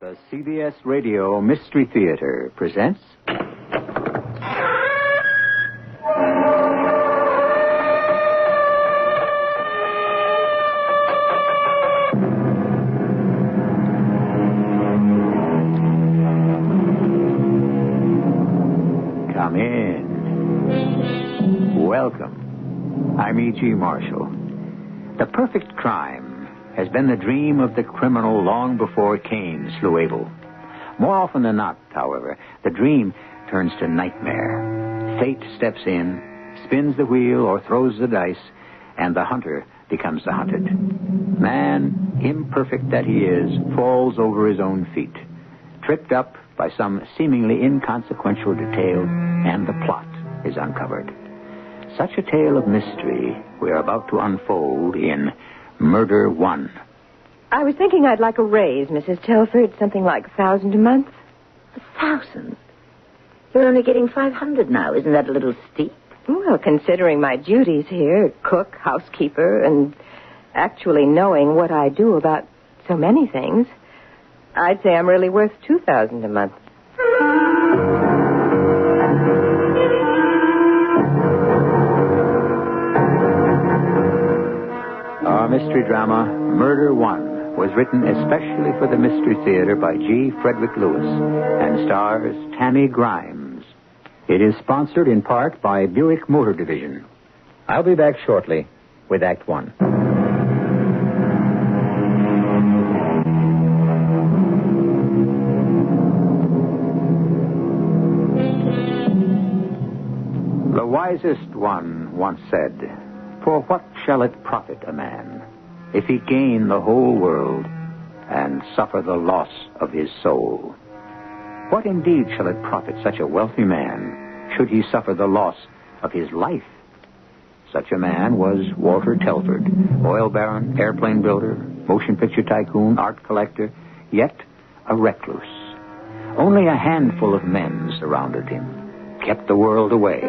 The CBS Radio Mystery Theater presents... Come in. Welcome. I'm E.G. Marshall. The perfect crime has been the dream of the criminal long before Cain slew Abel. More often than not, however, the dream turns to nightmare. Fate steps in, spins the wheel or throws the dice, and the hunter becomes the hunted. Man, imperfect that he is, falls over his own feet, tripped up by some seemingly inconsequential detail, and the plot is uncovered. Such a tale of mystery we're about to unfold in Murder One. I was thinking I'd like a raise, Mrs. Telford. Something like $1,000 a month. 1,000? You're only getting 500 now. Isn't that a little steep? Well, considering my duties here, cook, housekeeper, and actually knowing what I do about so many things, I'd say I'm really worth $2,000 a month. Our mystery drama, Murder One, was written especially for the Mystery Theater by G. Frederick Lewis and stars Tammy Grimes. It is sponsored in part by Buick Motor Division. I'll be back shortly with Act One. The wisest one once said, "For what shall it profit a man if he gain the whole world and suffer the loss of his soul? What indeed shall it profit such a wealthy man should he suffer the loss of his life?" Such a man was Walter Telford, oil baron, airplane builder, motion picture tycoon, art collector, yet a recluse. Only a handful of men surrounded him, kept the world away,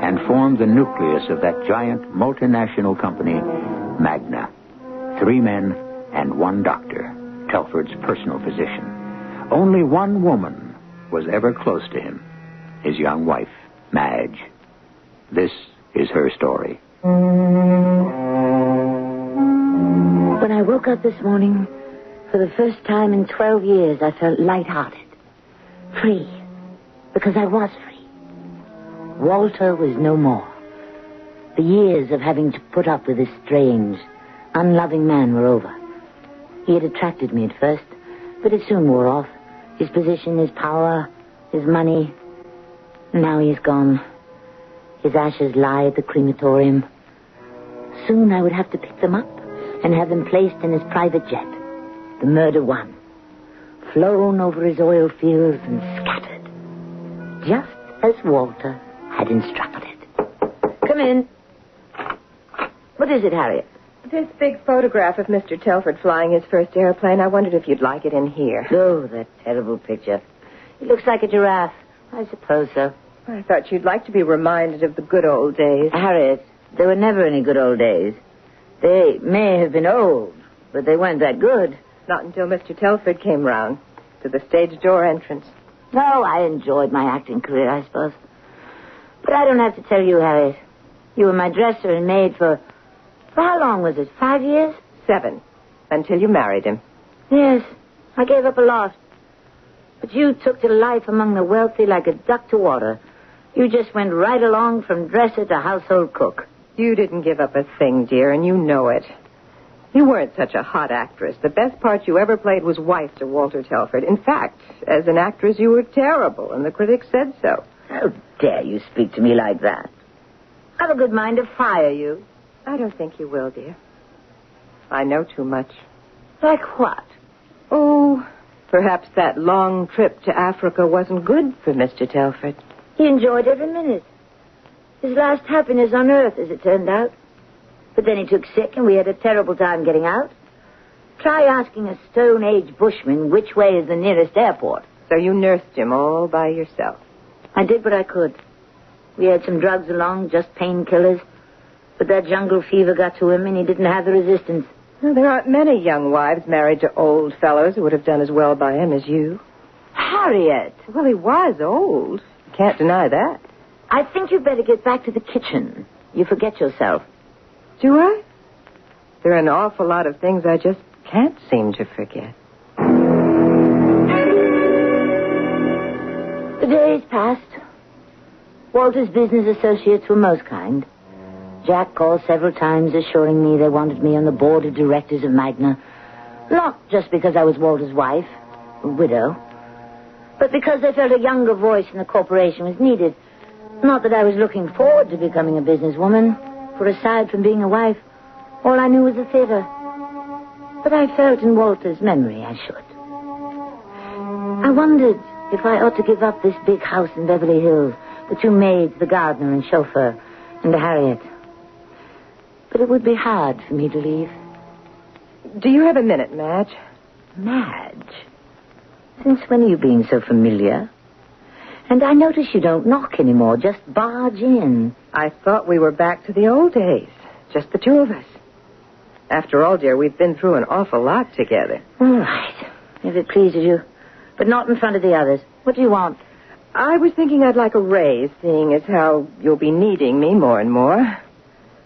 and formed the nucleus of that giant multinational company, Magna. 3 men and 1 doctor, Telford's personal physician. Only one woman was ever close to him, his young wife, Madge. This is her story. When I woke up this morning, for the first time in 12 years, I felt lighthearted. Free. Because I was free. Walter was no more. The years of having to put up with this strange, unloving man were over. He had attracted me at first, but it soon wore off. His position, his power, his money. Now he is gone. His ashes lie at the crematorium. Soon I would have to pick them up and have them placed in his private jet, the Murder One, flown over his oil fields and scattered, just as Walter had instructed. Come in. What is it, Harriet? This big photograph of Mr. Telford flying his first airplane. I wondered if you'd like it in here. Oh, that terrible picture. It looks like a giraffe. I suppose so. I thought you'd like to be reminded of the good old days. Harriet, there were never any good old days. They may have been old, but they weren't that good. Not until Mr. Telford came round to the stage door entrance. No, I enjoyed my acting career, I suppose. But I don't have to tell you, Harriet. You were my dresser and maid for how long was it? 5 years? 7. Until you married him. Yes, I gave up a lot. But you took to life among the wealthy like a duck to water. You just went right along from dresser to household cook. You didn't give up a thing, dear, and you know it. You weren't such a hot actress. The best part you ever played was wife to Walter Telford. In fact, as an actress, you were terrible, and the critics said so. How dare you speak to me like that? I've a good mind to fire you. I don't think you will, dear. I know too much. Like what? Oh, perhaps that long trip to Africa wasn't good for Mr. Telford. He enjoyed every minute. His last happiness on earth, as it turned out. But then he took sick, and we had a terrible time getting out. Try asking a Stone Age bushman which way is the nearest airport. So you nursed him all by yourself. I did what I could. We had some drugs along, just painkillers. But that jungle fever got to him, and he didn't have the resistance. Well, there aren't many young wives married to old fellows who would have done as well by him as you. Harriet! Well, he was old. Can't deny that. I think you'd better get back to the kitchen. You forget yourself. Do I? There are an awful lot of things I just can't seem to forget. The days passed. Walter's business associates were most kind. Jack called several times assuring me they wanted me on the board of directors of Magna. Not just because I was Walter's wife, a widow, but because they felt a younger voice in the corporation was needed. Not that I was looking forward to becoming a businesswoman, for aside from being a wife, all I knew was the theater. But I felt in Walter's memory I should. I wondered if I ought to give up this big house in Beverly Hills, the 2 maids, the gardener and chauffeur, and Harriet. But it would be hard for me to leave. Do you have a minute, Madge? Madge? Since when are you being so familiar? And I notice you don't knock anymore, just barge in. I thought we were back to the old days, just the 2 of us. After all, dear, we've been through an awful lot together. All right, if it pleases you. But not in front of the others. What do you want? I was thinking I'd like a raise, seeing as how you'll be needing me more and more.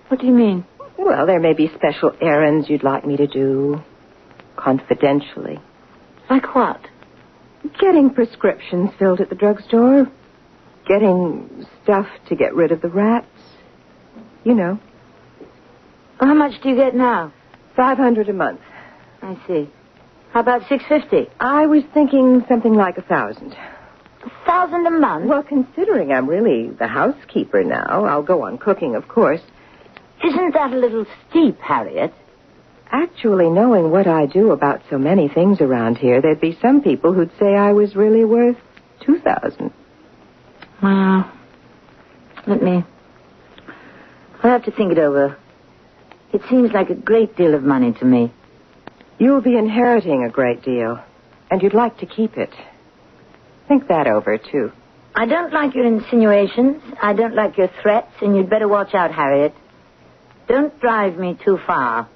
What do you mean? Well, there may be special errands you'd like me to do, confidentially. Like what? Getting prescriptions filled at the drugstore. Getting stuff to get rid of the rats. You know. Well, how much do you get now? $500 a month. I see. How about $650? I was thinking something like $1,000. $1,000 a month? Well, considering I'm really the housekeeper now, I'll go on cooking, of course. Isn't that a little steep, Harriet? Actually, knowing what I do about so many things around here, there'd be some people who'd say I was really worth $2,000. Well, I'll have to think it over. It seems like a great deal of money to me. You'll be inheriting a great deal, and you'd like to keep it. Think that over, too. I don't like your insinuations. I don't like your threats, and you'd better watch out, Harriet. Don't drive me too far.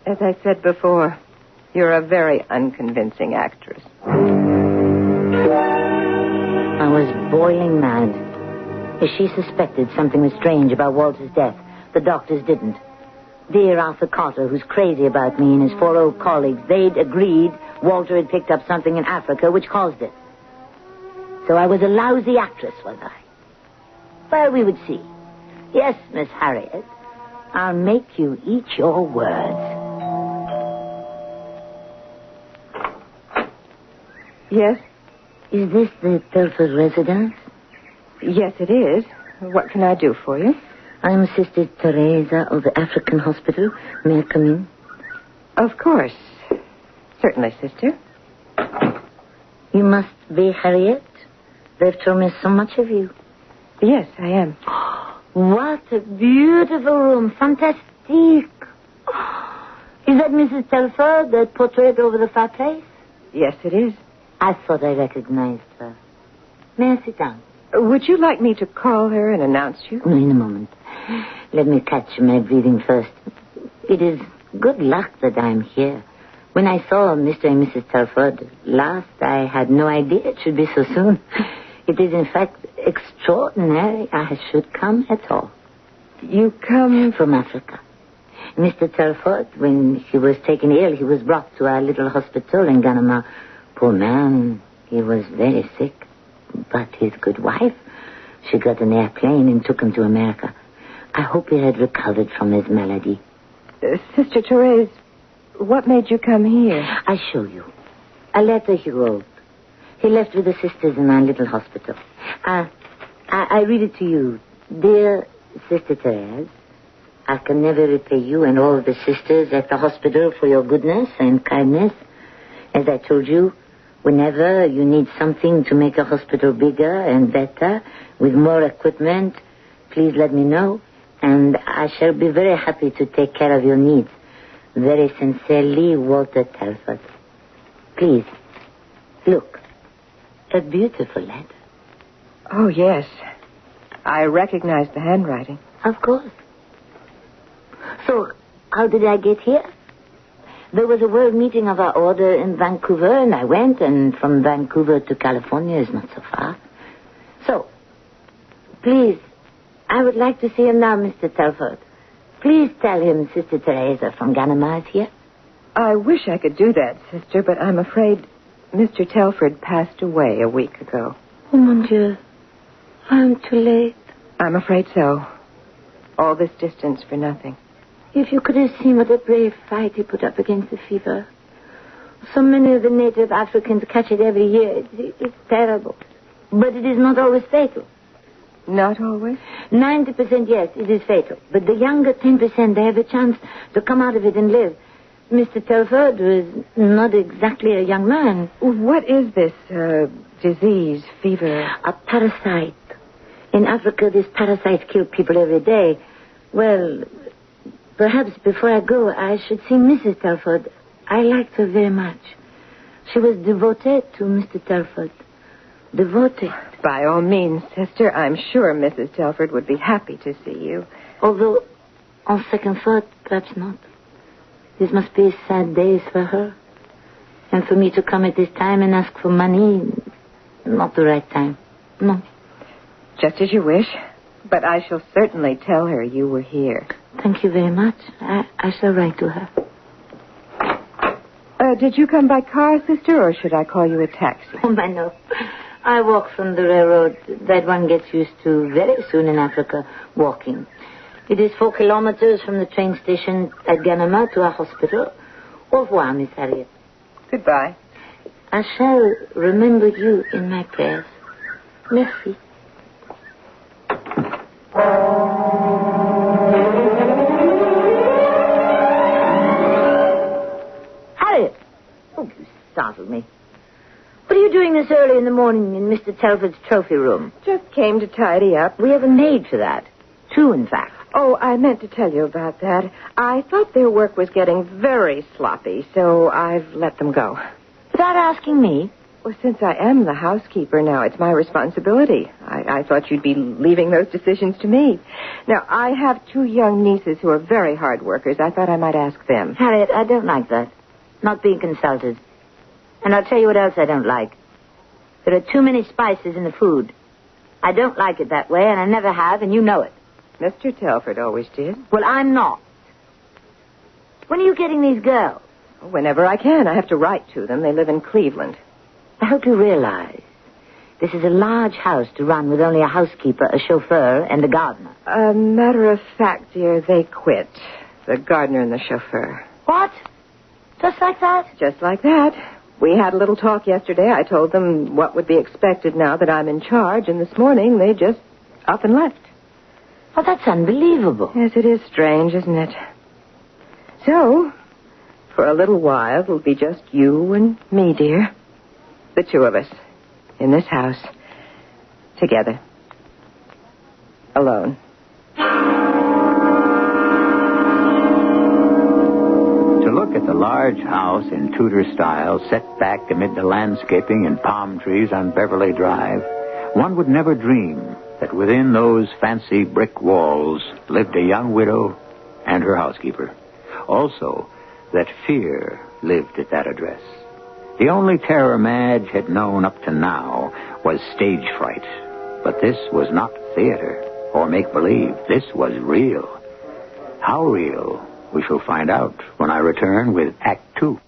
As I said before, you're a very unconvincing actress. I was boiling mad. If she suspected something was strange about Walter's death, the doctors didn't. Dear Arthur Carter, who's crazy about me, and his 4 old colleagues, they'd agreed Walter had picked up something in Africa which caused it. So I was a lousy actress, was I? Well, we would see. Yes, Miss Harriet, I'll make you eat your words. Yes? Is this the Telford residence? Yes, it is. What can I do for you? I'm Sister Teresa of the African Hospital. May I come in? Of course. Certainly, sister. You must be Harriet. They've told me so much of you. Yes, I am. What a beautiful room. Fantastique. Is that Mrs. Telford, that portrait over the fireplace? Yes, it is. I thought I recognized her. May I sit down? Would you like me to call her and announce you? In a moment. Let me catch my breathing first. It is good luck that I'm here. When I saw Mr. and Mrs. Telford last, I had no idea it should be so soon. It is, in fact, extraordinary I should come at all. You come from Africa. Mr. Telford, when he was taken ill, he was brought to our little hospital in Ganama. Poor man, he was very sick. But his good wife, she got an airplane and took him to America. I hope he had recovered from his malady. Sister Therese, what made you come here? I'll show you. A letter he wrote. He left with the sisters in our little hospital. I read it to you. Dear Sister Therese, I can never repay you and all the sisters at the hospital for your goodness and kindness. As I told you, whenever you need something to make a hospital bigger and better, with more equipment, please let me know, and I shall be very happy to take care of your needs. Very sincerely, Walter Telford. Please, look. A beautiful letter. Oh, yes. I recognize the handwriting. Of course. So, how did I get here? There was a world meeting of our order in Vancouver, and I went, and from Vancouver to California is not so far. So, please, I would like to see him now, Mr. Telford. Please tell him Sister Teresa from Ganama is here. I wish I could do that, Sister, but I'm afraid Mr. Telford passed away a week ago. Oh, mon Dieu. I'm too late. I'm afraid so. All this distance for nothing. If you could have seen what a brave fight he put up against the fever. So many of the native Africans catch it every year. It's terrible. But it is not always fatal. Not always? 90%, yes, it is fatal. But the younger 10%, they have a chance to come out of it and live. Mr. Telford was not exactly a young man. What is this disease, fever? A parasite. In Africa, this parasite kills people every day. Well, perhaps before I go, I should see Mrs. Telford. I liked her very much. She was devoted to Mr. Telford. Devoted. By all means, Sister. I'm sure Mrs. Telford would be happy to see you. Although, on second thought, perhaps not. These must be sad days for her. And for me to come at this time and ask for money, not the right time. No. Just as you wish. But I shall certainly tell her you were here. Thank you very much. I shall write to her. Did you come by car, Sister, or should I call you a taxi? Oh, my no. I walk from the railroad. That one gets used to very soon in Africa, walking. It is 4 kilometers from the train station at Ganama to our hospital. Au revoir, Miss Harriet. Goodbye. I shall remember you in my prayers. Merci. Harriet! Oh, you startled me. What are you doing this early in the morning in Mr. Telford's trophy room? Just came to tidy up. We have a maid for that. 2, in fact. Oh, I meant to tell you about that. I thought their work was getting very sloppy, so I've let them go. Without asking me? Well, since I am the housekeeper now, it's my responsibility. I thought you'd be leaving those decisions to me. Now, I have 2 young nieces who are very hard workers. I thought I might ask them. Harriet, I don't like that. Not being consulted. And I'll tell you what else I don't like. There are too many spices in the food. I don't like it that way, and I never have, and you know it. Mr. Telford always did. Well, I'm not. When are you getting these girls? Whenever I can. I have to write to them. They live in Cleveland. I hope you realize this is a large house to run with only a housekeeper, a chauffeur, and a gardener. Matter of fact, dear, they quit. The gardener and the chauffeur. What? Just like that? Just like that. We had a little talk yesterday. I told them what would be expected now that I'm in charge, and this morning they just up and left. Oh, that's unbelievable. Yes, it is strange, isn't it? So, for a little while, it'll be just you and me, dear. The 2 of us. In this house. Together. Alone. To look at the large house in Tudor style set back amid the landscaping and palm trees on Beverly Drive, one would never dream that within those fancy brick walls lived a young widow and her housekeeper. Also, that fear lived at that address. The only terror Madge had known up to now was stage fright. But this was not theater or make-believe. This was real. How real, we shall find out when I return with Act 2.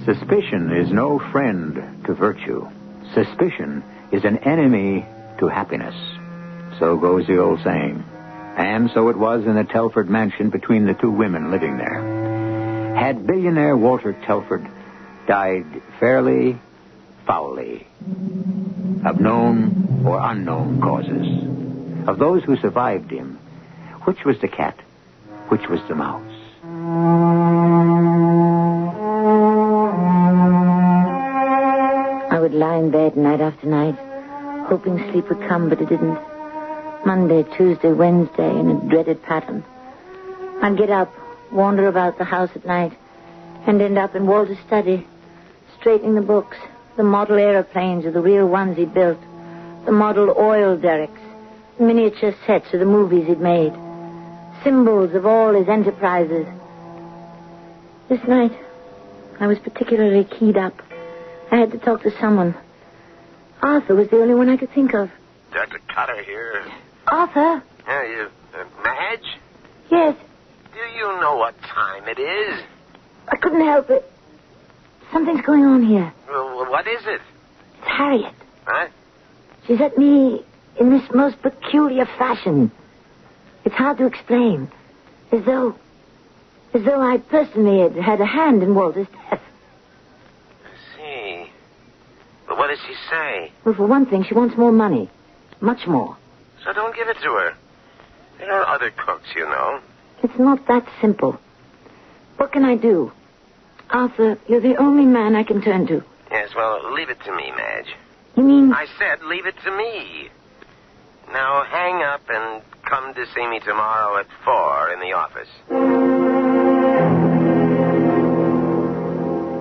Suspicion is no friend to virtue. Suspicion is an enemy to happiness. So goes the old saying. And so it was in the Telford mansion between the 2 women living there. Had billionaire Walter Telford died fairly, foully, of known or unknown causes? Of those who survived him, which was the cat? Which was the mouse? I would lie in bed night after night, hoping sleep would come, but it didn't. Monday, Tuesday, Wednesday, in a dreaded pattern. I'd get up, wander about the house at night, and end up in Walter's study, straightening the books, The model aeroplanes are the real ones he'd built. The model oil derricks. Miniature sets of the movies he'd made. Symbols of all his enterprises. This night, I was particularly keyed up. I had to talk to someone. Arthur was the only one I could think of. Dr. Cutter here. Arthur? You, Madge? Yes. Do you know what time it is? I couldn't help it. Something's going on here. Well, what is it? It's Harriet. Huh? She's at me in this most peculiar fashion. It's hard to explain. As though I personally had a hand in Walter's death. I see. But what does she say? Well, for one thing, she wants more money. Much more. So don't give it to her. There are other cooks, you know. It's not that simple. What can I do? Arthur, you're the only man I can turn to. Yes, well, leave it to me, Madge. You mean... I said leave it to me. Now hang up and come to see me tomorrow at 4 in the office.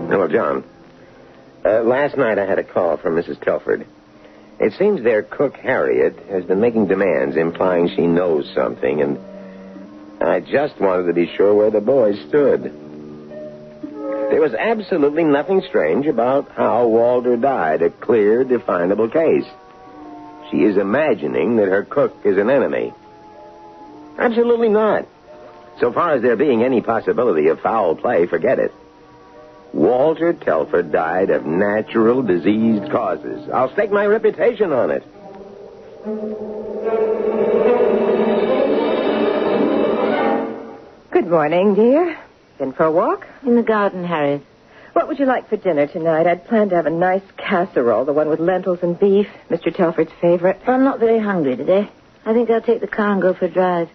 Hello, John. Last night I had a call from Mrs. Telford. It seems their cook, Harriet, has been making demands implying she knows something, and I just wanted to be sure where the boys stood. There was absolutely nothing strange about how Walter died, a clear, definable case. She is imagining that her cook is an enemy. Absolutely not. So far as there being any possibility of foul play, forget it. Walter Telford died of natural diseased causes. I'll stake my reputation on it. Good morning, dear. Been for a walk? In the garden, Harriet. What would you like for dinner tonight? I'd planned to have a nice casserole, the one with lentils and beef, Mr. Telford's favorite. Well, I'm not very hungry today. I think I'll take the car and go for a drive.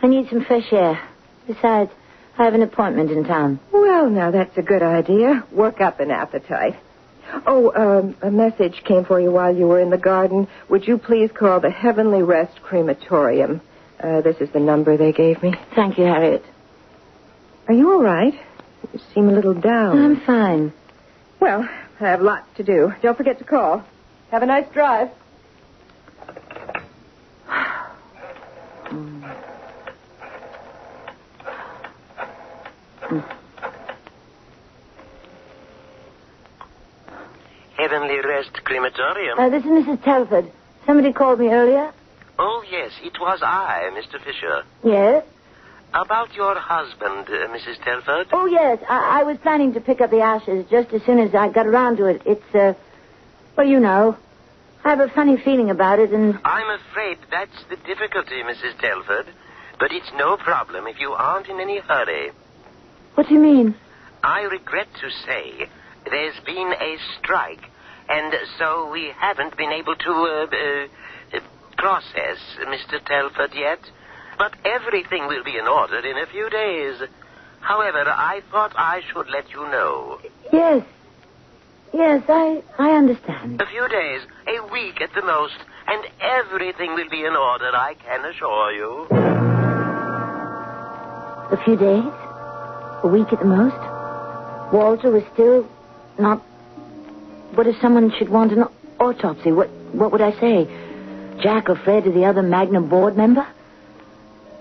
I need some fresh air. Besides, I have an appointment in town. Well, now, that's a good idea. Work up an appetite. Oh, a message came for you while you were in the garden. Would you please call the Heavenly Rest Crematorium? This is the number they gave me. Thank you, Harriet. Are you all right? You seem a little down. I'm fine. Well, I have lots to do. Don't forget to call. Have a nice drive. Heavenly Rest Crematorium? This is Mrs. Telford. Somebody called me earlier. Oh, yes, it was I, Mr. Fisher. Yes? About your husband, Mrs. Telford? Oh, yes. I was planning to pick up the ashes just as soon as I got around to it. It's, well, you know. I have a funny feeling about it, and... I'm afraid that's the difficulty, Mrs. Telford. But it's no problem if you aren't in any hurry. What do you mean? I regret to say there's been a strike, and so we haven't been able to, process Mr. Telford yet. But everything will be in order in a few days. However, I thought I should let you know. Yes. Yes, I understand. A few days, a week at the most, and everything will be in order, I can assure you. A few days? A week at the most? Walter was still not... What if someone should want an autopsy? What would I say? Jack or Fred or the other Magnum board member?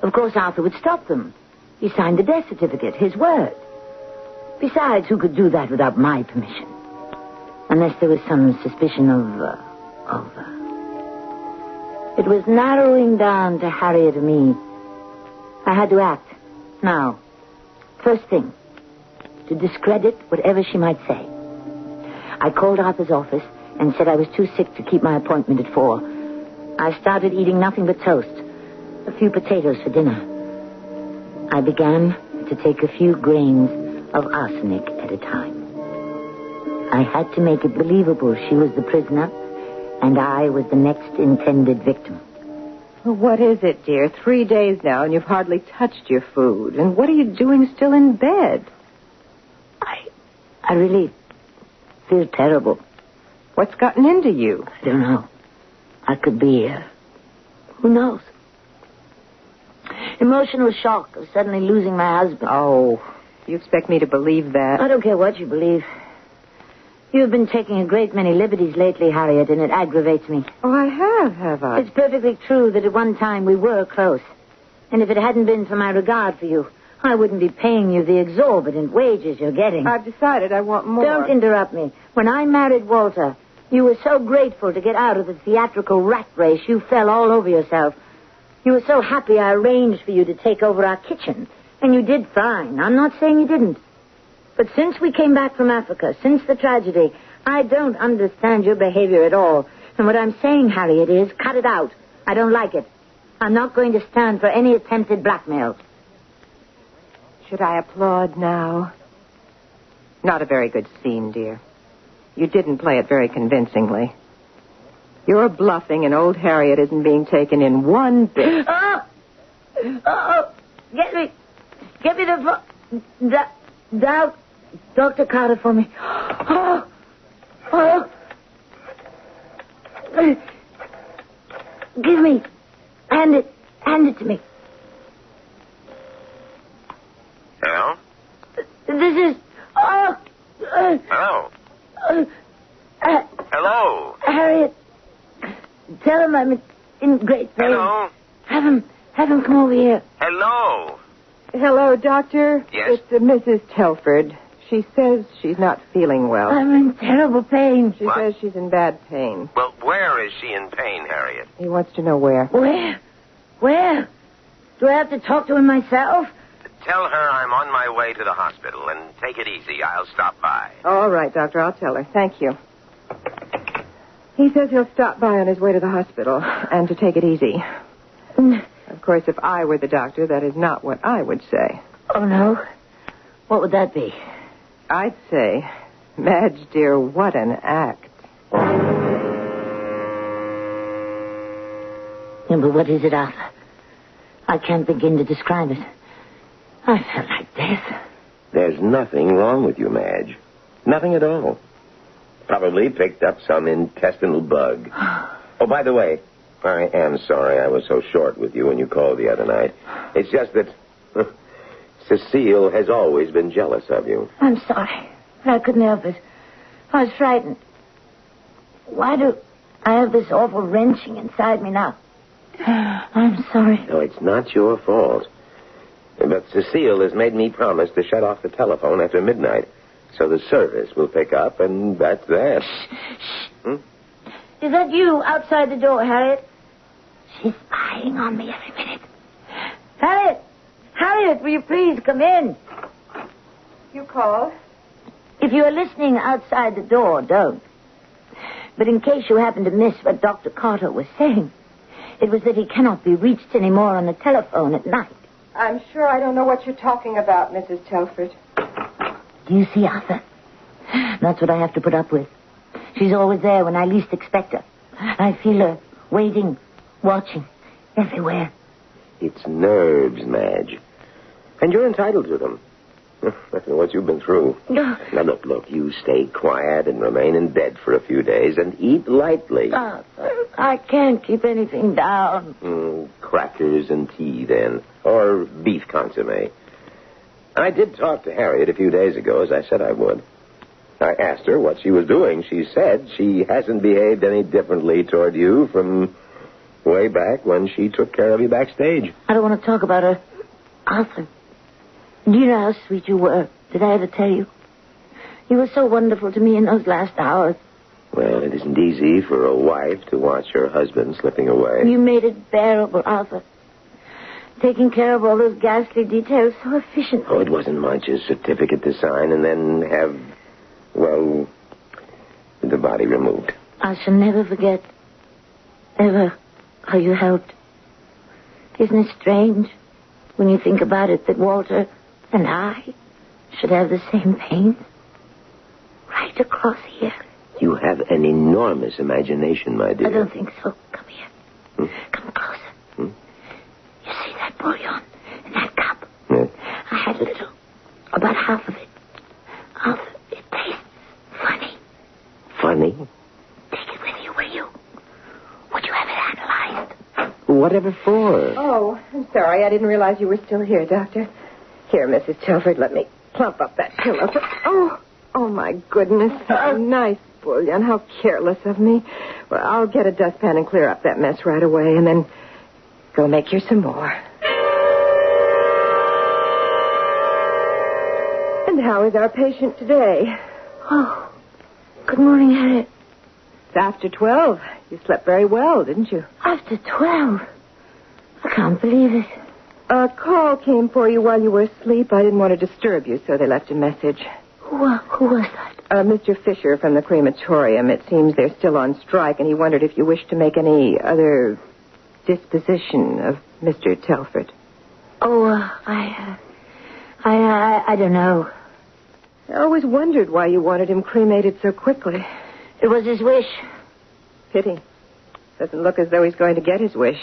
Of course, Arthur would stop them. He signed the death certificate, his word. Besides, who could do that without my permission? Unless there was some suspicion of... It was narrowing down to Harriet and me. I had to act. Now, first thing, to discredit whatever she might say. I called Arthur's office and said I was too sick to keep my appointment at 4. I started eating nothing but toast. A few potatoes for dinner. I began to take a few grains of arsenic at a time. I had to make it believable she was the prisoner, and I was the next intended victim. Well, what is it, dear? 3 days now, and you've hardly touched your food. And what are you doing still in bed? I really feel terrible. What's gotten into you? I don't know. I could be, who knows? Emotional shock of suddenly losing my husband. Oh, you expect me to believe that? I don't care what you believe. You've been taking a great many liberties lately, Harriet, and it aggravates me. Oh, I have I? It's perfectly true that at one time we were close. And if it hadn't been for my regard for you, I wouldn't be paying you the exorbitant wages you're getting. I've decided I want more. Don't interrupt me. When I married Walter, you were so grateful to get out of the theatrical rat race, you fell all over yourself. You were so happy I arranged for you to take over our kitchen. And you did fine. I'm not saying you didn't. But since we came back from Africa, since the tragedy, I don't understand your behavior at all. And what I'm saying, Harriet, is cut it out. I don't like it. I'm not going to stand for any attempted blackmail. Should I applaud now? Not a very good scene, dear. You didn't play it very convincingly. You're bluffing, and old Harriet isn't being taken in one bit. Oh! Get me the Dr. Carter for me. Oh! Give me. Hand it to me. Hello? This is... Hello? Hello? Harriet, tell him I'm in great pain. Hello? Have him come over here. Hello? Hello, Doctor. Yes? It's Mrs. Telford. She says she's not feeling well. I'm in terrible pain. She What? says she's in bad pain. Well, where is she in pain, Harriet? He wants to know where. Where? Do I have to talk to him myself? Tell her I'm on my way to the hospital, and take it easy. I'll stop by. All right, Doctor, I'll tell her. Thank you. He says he'll stop by on his way to the hospital and to take it easy. Of course, if I were the doctor, that is not what I would say. Oh, no? What would that be? I'd say, Madge, dear, what an act. Yeah, but what is it, Arthur? I can't begin to describe it. I felt like death. There's nothing wrong with you, Madge. Nothing at all. Probably picked up some intestinal bug. Oh, by the way, I am sorry I was so short with you when you called the other night. It's just that Cecile has always been jealous of you. I'm sorry. I couldn't help it. I was frightened. Why do I have this awful wrenching inside me now? I'm sorry. No, it's not your fault. But Cecile has made me promise to shut off the telephone after midnight, so the service will pick up, and that's that. Is that you outside the door, Harriet? She's spying on me every minute. Harriet, will you please come in? You called? If you are listening outside the door, don't. But in case you happen to miss what Dr. Carter was saying, it was that he cannot be reached anymore on the telephone at night. I'm sure I don't know what you're talking about, Mrs. Telford. Do you see, Arthur? That's what I have to put up with. She's always there when I least expect her. I feel her waiting, watching, everywhere. It's nerves, Madge. And you're entitled to them. After what you've been through. Now, look, you stay quiet and remain in bed for a few days and eat lightly. I can't keep anything down. Crackers and tea, then. Or beef consomme. I did talk to Harriet a few days ago, as I said I would. I asked her what she was doing. She said she hasn't behaved any differently toward you from way back when she took care of you backstage. I don't want to talk about her. Arthur, do you know how sweet you were? Did I ever tell you? You were so wonderful to me in those last hours. Well, it isn't easy for a wife to watch her husband slipping away. You made it bearable, Arthur. Taking care of all those ghastly details so efficiently. Oh, it wasn't much. A certificate to sign and then have, well, the body removed. I shall never forget, ever, how you helped. Isn't it strange, when you think about it, that Walter and I should have the same pain? Right across here. You have an enormous imagination, my dear. I don't think so. Come here. Come closer. You see that bouillon in that cup? Yes. I had a little. About half of it. Arthur, it tastes funny. Funny? Take it with you, will you? Would you have it analyzed? Whatever for? Oh, I'm sorry. I didn't realize you were still here, Doctor. Here, Mrs. Telford, let me plump up that pillow. Oh, my goodness. Nice bullion. How careless of me. Well, I'll get a dustpan and clear up that mess right away, and then go make you some more. And how is our patient today? Oh, good morning, Harriet. It's after 12. You slept very well, didn't you? After 12? I can't believe it. A call came for you while you were asleep. I didn't want to disturb you, so they left a message. Who was that? Mr. Fisher from the crematorium. It seems they're still on strike, and he wondered if you wished to make any other disposition of Mr. Telford. Oh, I don't know. I always wondered why you wanted him cremated so quickly. It was his wish. Pity. Doesn't look as though he's going to get his wish.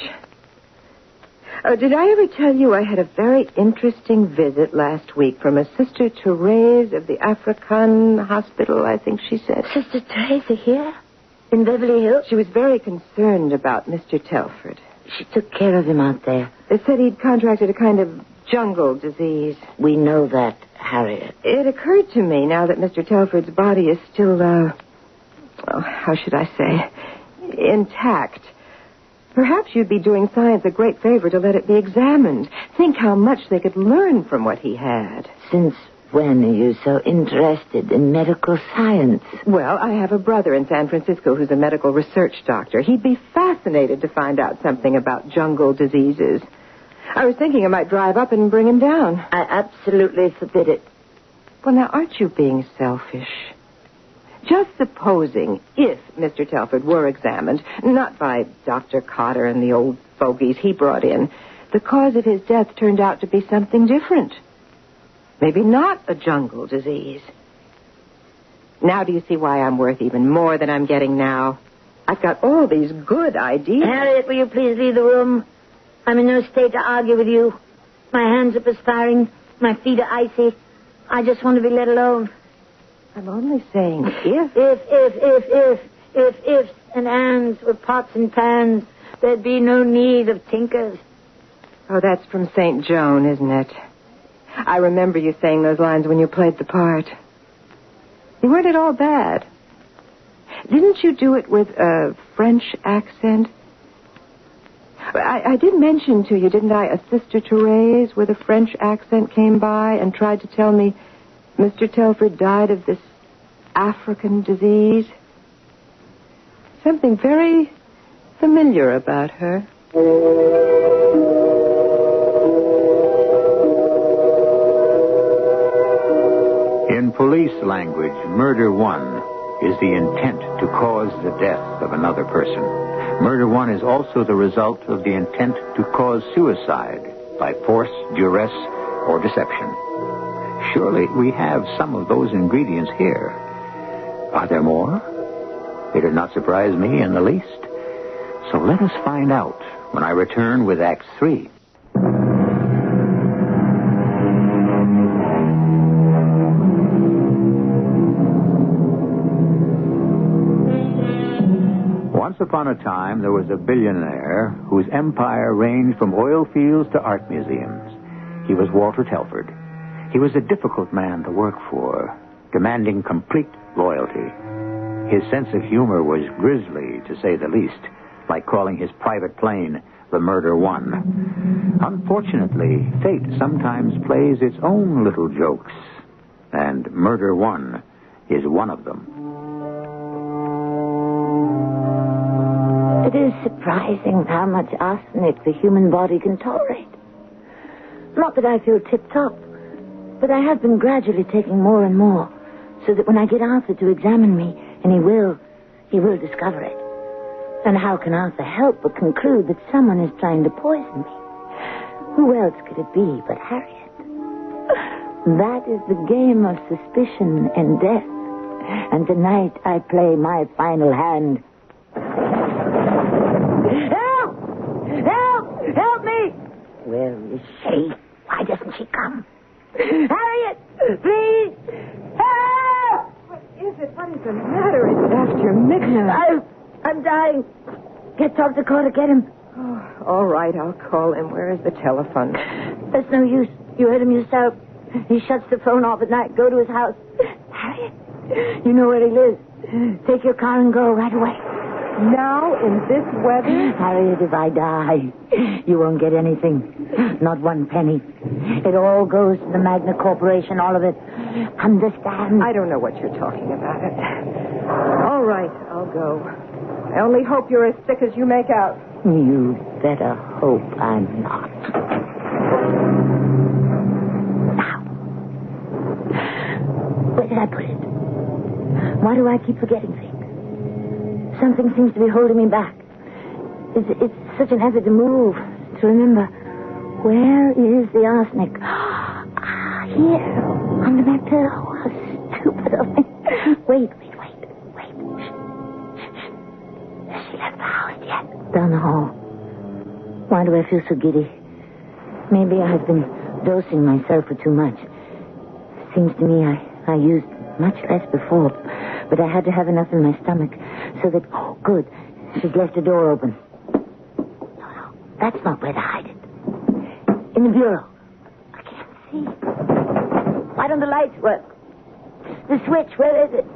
Did I ever tell you I had a very interesting visit last week from a Sister Therese of the African Hospital, I think she said. Sister Teresa here? In Beverly Hills? She was very concerned about Mr. Telford. She took care of him out there. They said he'd contracted a kind of jungle disease. We know that, Harriet. It occurred to me now that Mr. Telford's body is still, how should I say, intact. Perhaps you'd be doing science a great favor to let it be examined. Think how much they could learn from what he had. Since when are you so interested in medical science? Well, I have a brother in San Francisco who's a medical research doctor. He'd be fascinated to find out something about jungle diseases. I was thinking I might drive up and bring him down. I absolutely forbid it. Well, now, aren't you being selfish? Just supposing if Mr. Telford were examined, not by Dr. Cotter and the old fogies he brought in, the cause of his death turned out to be something different. Maybe not a jungle disease. Now do you see why I'm worth even more than I'm getting now? I've got all these good ideas. Harriet, will you please leave the room? I'm in no state to argue with you. My hands are perspiring. My feet are icy. I just want to be let alone. I'm only saying if. If ifs and ands were pots and pans, there'd be no need of tinkers. Oh, that's from St. Joan, isn't it? I remember you saying those lines when you played the part. You weren't at all bad. Didn't you do it with a French accent? I did mention to you, didn't I, a Sister Therese with a French accent came by and tried to tell me Mr. Telford died of this African disease. Something very familiar about her. In police language, murder one is the intent to cause the death of another person. Murder one is also the result of the intent to cause suicide by force, duress, or deception. Surely we have some of those ingredients here. Are there more? It did not surprise me in the least. So let us find out when I return with Act 3. Once upon a time, there was a billionaire whose empire ranged from oil fields to art museums. He was Walter Telford. He was a difficult man to work for, demanding complete loyalty. His sense of humor was grisly, to say the least, like calling his private plane the Murder One. Unfortunately, fate sometimes plays its own little jokes, and Murder One is one of them. It is surprising how much arsenic the human body can tolerate. Not that I feel tip-top, but I have been gradually taking more and more, so that when I get Arthur to examine me, and he will discover it. And how can Arthur help but conclude that someone is trying to poison me? Who else could it be but Harriet? That is the game of suspicion and death. And tonight I play my final hand. Help! Help! Help me! Where is she? Why doesn't she come? Harriet! Please! Help! What is it? What is the matter? It's after midnight. I'm dying. Get Dr. Carter, get him. Oh, all right, I'll call him. Where is the telephone? There's no use. You heard him yourself. He shuts the phone off at night. Go to his house. Harriet, You know where he lives. Take your car and go right away. Now, in this weather? Harriet, if I die, you won't get anything. Not one penny. It all goes to the Magna Corporation, all of it. Understand? I don't know what you're talking about. All right, I'll go. I only hope you're as sick as you make out. You better hope I'm not. Now. Where did I put it? Why do I keep forgetting things? Something seems to be holding me back. It's such an effort to move, to remember. Where is the arsenic? Here, under my pillow. How stupid of me. Wait. Shh. Has she left the house yet? Down the hall. Why do I feel so giddy? Maybe I've been dosing myself for too much. Seems to me I used much less before, but I had to have enough in my stomach so that... Oh, good. She's left the door open. No. That's not where to hide it. In the bureau. I can't see. Why don't the lights work? The switch, where is it?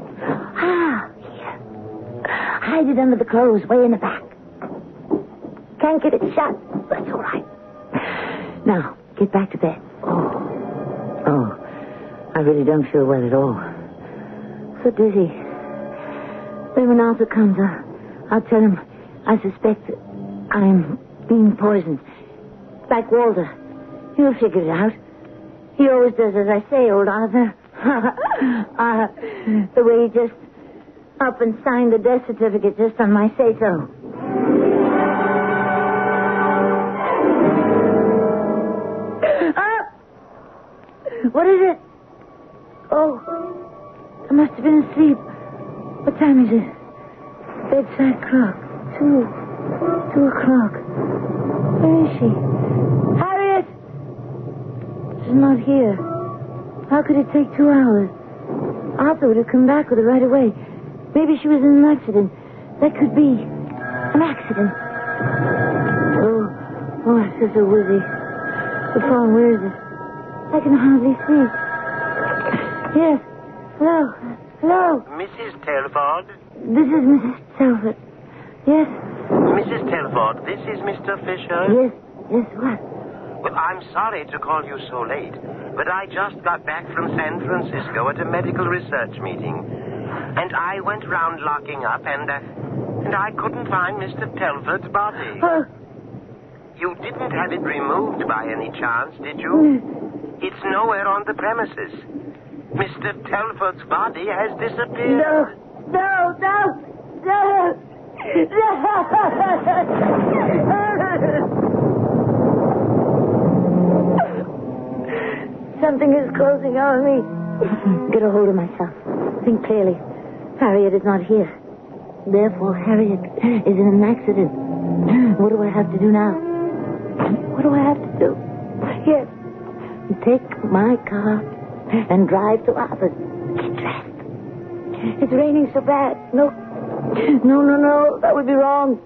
Here. Hide it under the clothes, way in the back. Can't get it shut. That's all right. Now, get back to bed. Oh. I really don't feel well at all. So dizzy. Then when Arthur comes, I'll tell him I suspect that I'm being poisoned. Like Walter. He'll figure it out. He always does as I say, old Arthur. The way he just up and signed the death certificate just on my say-so. What is it? Oh, I must have been asleep. What time is it? Bedside clock. 2 o'clock. Where is she? Harriet! She's not here. How could it take 2 hours? Arthur would have come back with her right away. Maybe she was in an accident. That could be an accident. Oh, I feel so woozy. The phone, where is it? I can hardly see. Yes. Hello. Mrs. Telford? This is Mrs. Telford. Yes. Mrs. Telford, this is Mr. Fisher? Yes, what? Well, I'm sorry to call you so late, but I just got back from San Francisco at a medical research meeting. And I went round locking up, and I couldn't find Mr. Telford's body. You didn't have it removed by any chance, did you? It's nowhere on the premises. Mr. Telford's body has disappeared. No. Something is closing on me. Get a hold of myself. Think clearly. Harriet is not here. Therefore, Harriet is in an accident. What do I have to do now? What do I have to do? Yes. Take my car and drive to Arthur's. Get dressed. It's raining so bad. No. That would be wrong.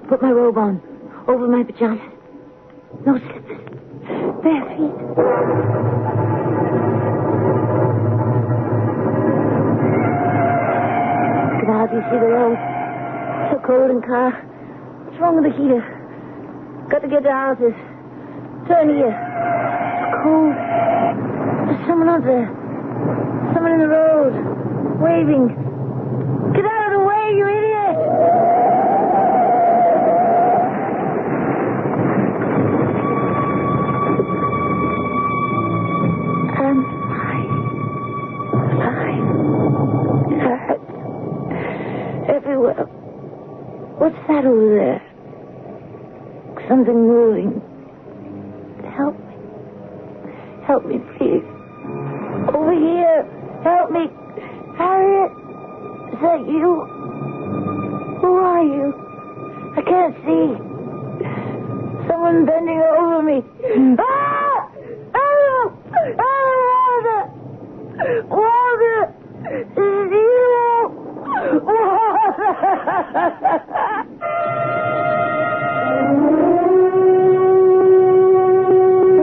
Put my robe on. Over my pajamas. No slippers. Bare feet. Can hardly see the road. So cold in car. What's wrong with the heater? Got to get to Arthur's. Turn here. It's cold. There's someone out there. Someone in the road. Waving. Get out of the way, you idiot! I'm alive. It hurts. Everywhere. What's that over there? Something moving. Help me, please. Over here. Help me. Harriet. Is that you? Who are you? I can't see. Someone bending over me. Ah! Oh! Walter! Is it you? Walter!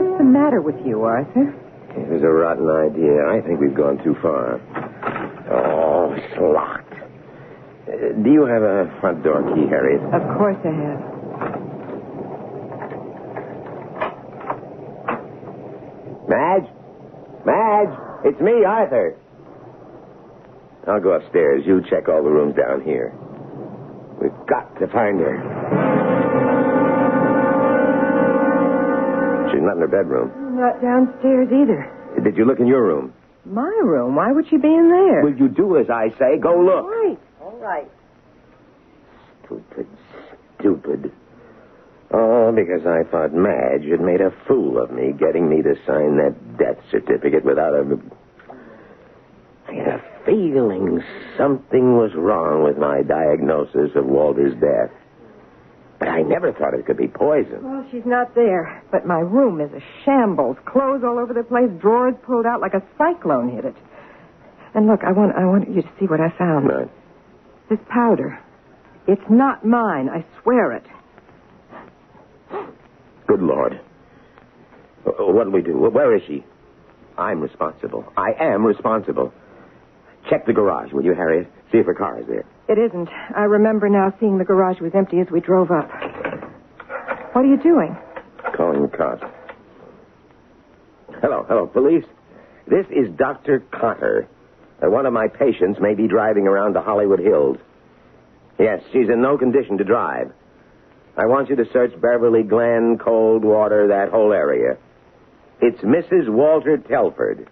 What's the matter with you, Arthur? It was a rotten idea. I think we've gone too far. Oh, locked. Do you have a front door key, Harriet? Of course I have. Madge? Madge? It's me, Arthur. I'll go upstairs. You check all the rooms down here. We've got to find her. She's not in her bedroom. Not downstairs either. Did you look in your room? My room? Why would she be in there? Will you do as I say? Go look. All right. Stupid. Oh, because I thought Madge had made a fool of me, getting me to sign that death certificate without a... I had a feeling something was wrong with my diagnosis of Walter's death. But I never thought it could be poison. Well, she's not there. But my room is a shambles. Clothes all over the place, drawers pulled out like a cyclone hit it. And look, I want you to see what I found. Right. This powder. It's not mine. I swear it. Good Lord. What'll we do? Where is she? I'm responsible. I am responsible. Check the garage, will you, Harriet? See if her car is there. It isn't. I remember now seeing the garage was empty as we drove up. What are you doing? Calling the cops. Hello, police. This is Dr. Cotter. One of my patients may be driving around the Hollywood Hills. Yes, she's in no condition to drive. I want you to search Beverly Glen, Coldwater, that whole area. It's Mrs. Walter Telford.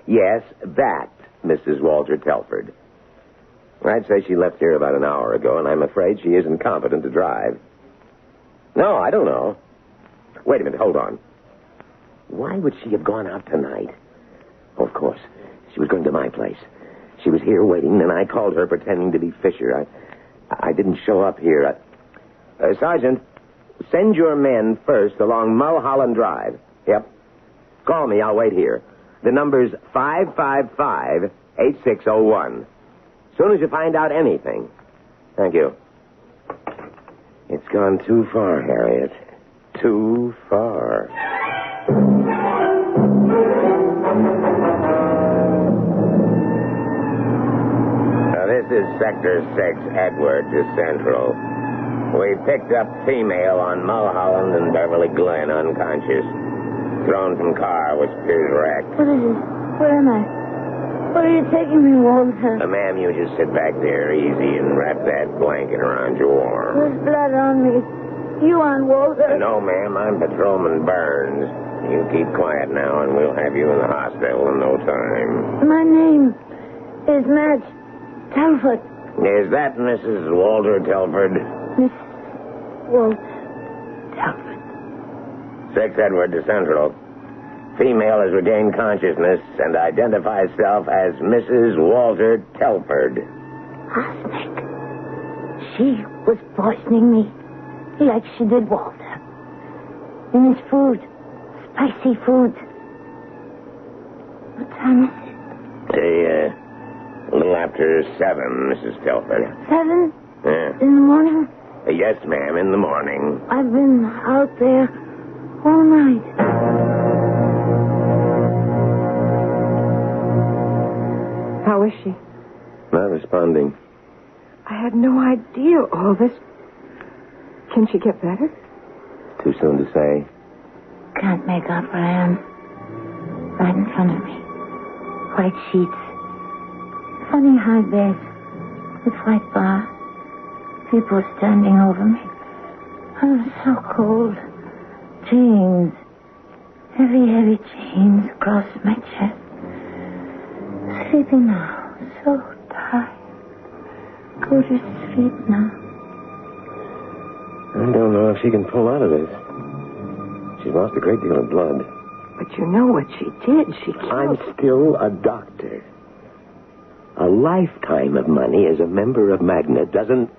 Yes, that Mrs. Walter Telford. I'd say she left here about an hour ago, and I'm afraid she isn't competent to drive. No, I don't know. Wait a minute, hold on. Why would she have gone out tonight? Oh, of course. She was going to my place. She was here waiting, and I called her pretending to be Fisher. I didn't show up here. Sergeant, send your men first along Mulholland Drive. Yep. Call me. I'll wait here. The number's 555-8601. As soon as you find out anything. Thank you. It's gone too far, Harriet. Too far. Now, this is Sector 6, Edward, to Central. We picked up female on Mulholland and Beverly Glen, unconscious. Thrown from car, was appears wrecked. What is it? Where am I? Where are you taking me, Walter? Ma'am, you just sit back there easy and wrap that blanket around your arm. There's blood on me. You aren't Walter? No, ma'am, I'm Patrolman Burns. You keep quiet now, and we'll have you in the hospital in no time. My name is Madge Telford. Is that Mrs. Walter Telford? Miss Walter Telford. 6 Edward to Central. Female has regained consciousness and identifies herself as Mrs. Walter Telford. Arsenic. She was poisoning me like she did Walter. In his food. Spicy food. What time is it? A little after 7, Mrs. Telford. 7? Yeah. In the morning? Yes, ma'am, in the morning. I've been out there all night. How is she? Not responding. I had no idea all this. Can she get better? Too soon to say. Can't make out where I am. Right in front of me. White sheets. Funny high bed. With white bar. People standing over me. I'm so cold. Chains. Heavy chains across my chest. Sleeping now. So tired. Go to sleep now. I don't know if she can pull out of this. She's lost a great deal of blood. But you know what she did. She killed... I'm still a doctor. A lifetime of money as a member of Magna doesn't...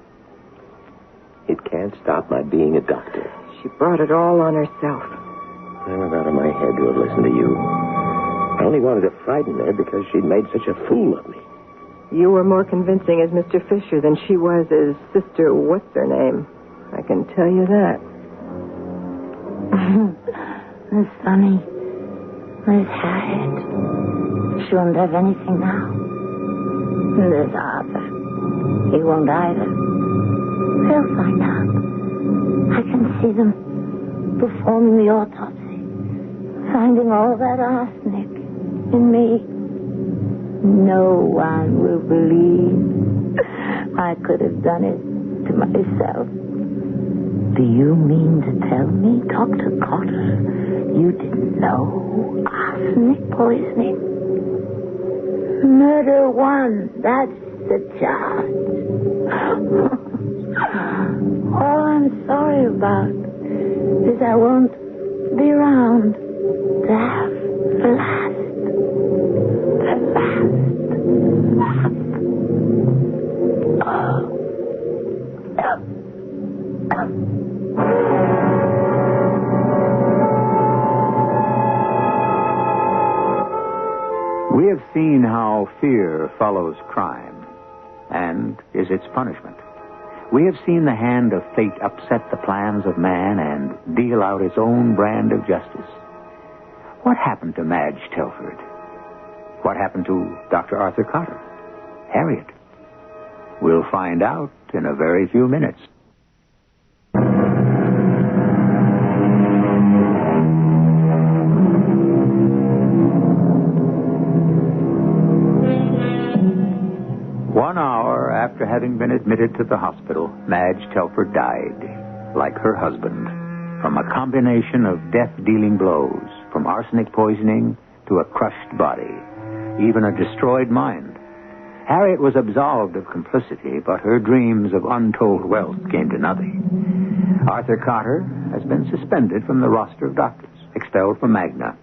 It can't stop my being a doctor. She brought it all on herself. I was out of my head to have listened to you. I only wanted to frighten her because she'd made such a fool of me. You were more convincing as Mr. Fisher than she was as Sister What's-Her-Name. I can tell you that. Miss Sonny. Miss Harriet. She won't have anything now. And there's Arthur. He won't either. They'll find out. I can see them performing the autopsy, finding all that arsenic in me. No one will believe I could have done it to myself. Do you mean to tell me, Dr. Cotter, you didn't know arsenic poisoning? Murder one, that's the charge. All I'm sorry about is I won't be around to have the last. We have seen how fear follows crime and is its punishment. We have seen the hand of fate upset the plans of man and deal out its own brand of justice. What happened to Madge Telford? What happened to Dr. Arthur Cotter? Harriet? We'll find out in a very few minutes. After having been admitted to the hospital, Madge Telford died, like her husband, from a combination of death-dealing blows, from arsenic poisoning to a crushed body, even a destroyed mind. Harriet was absolved of complicity, but her dreams of untold wealth came to nothing. Arthur Cotter has been suspended from the roster of doctors, expelled from Magna,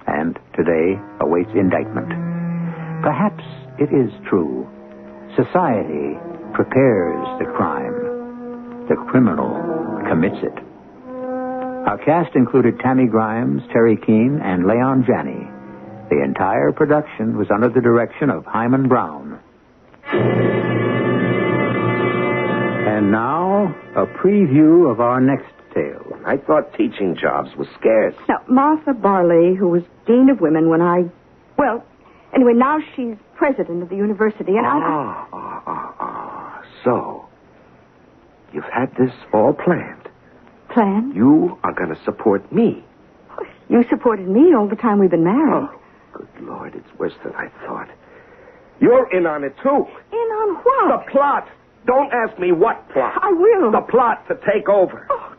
and today awaits indictment. Perhaps it is true. Society prepares the crime. The criminal commits it. Our cast included Tammy Grimes, Teri Keane, and Leon Janney. The entire production was under the direction of Hyman Brown. And now, a preview of our next tale. I thought teaching jobs was scarce. Now, Martha Barley, who was Dean of Women when anyway, now she's president of the university, and So, you've had this all planned. Planned? You are going to support me. You supported me all the time we've been married. Oh, good Lord, it's worse than I thought. You're in on it, too. In on what? The plot. Don't ask me what plot. I will. The plot to take over. Oh,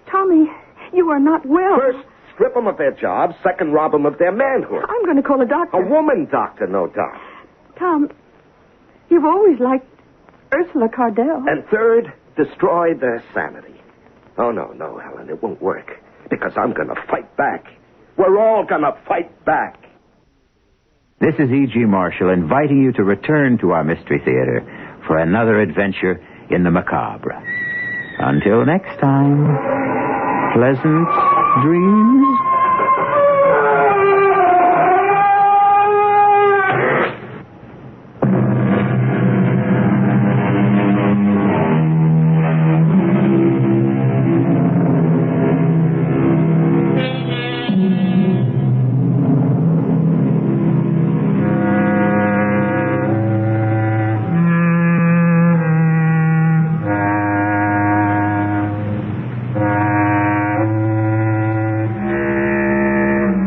Tommy, you are not well. First, strip them of their jobs. Second, rob them of their manhood. I'm going to call a doctor. A woman doctor, no doubt. Tom, you've always liked Ursula Cardell. And third, destroy their sanity. Oh, no, Helen, it won't work. Because I'm going to fight back. We're all going to fight back. This is E.G. Marshall inviting you to return to our Mystery Theater for another adventure in the macabre. Until next time, pleasant dreams.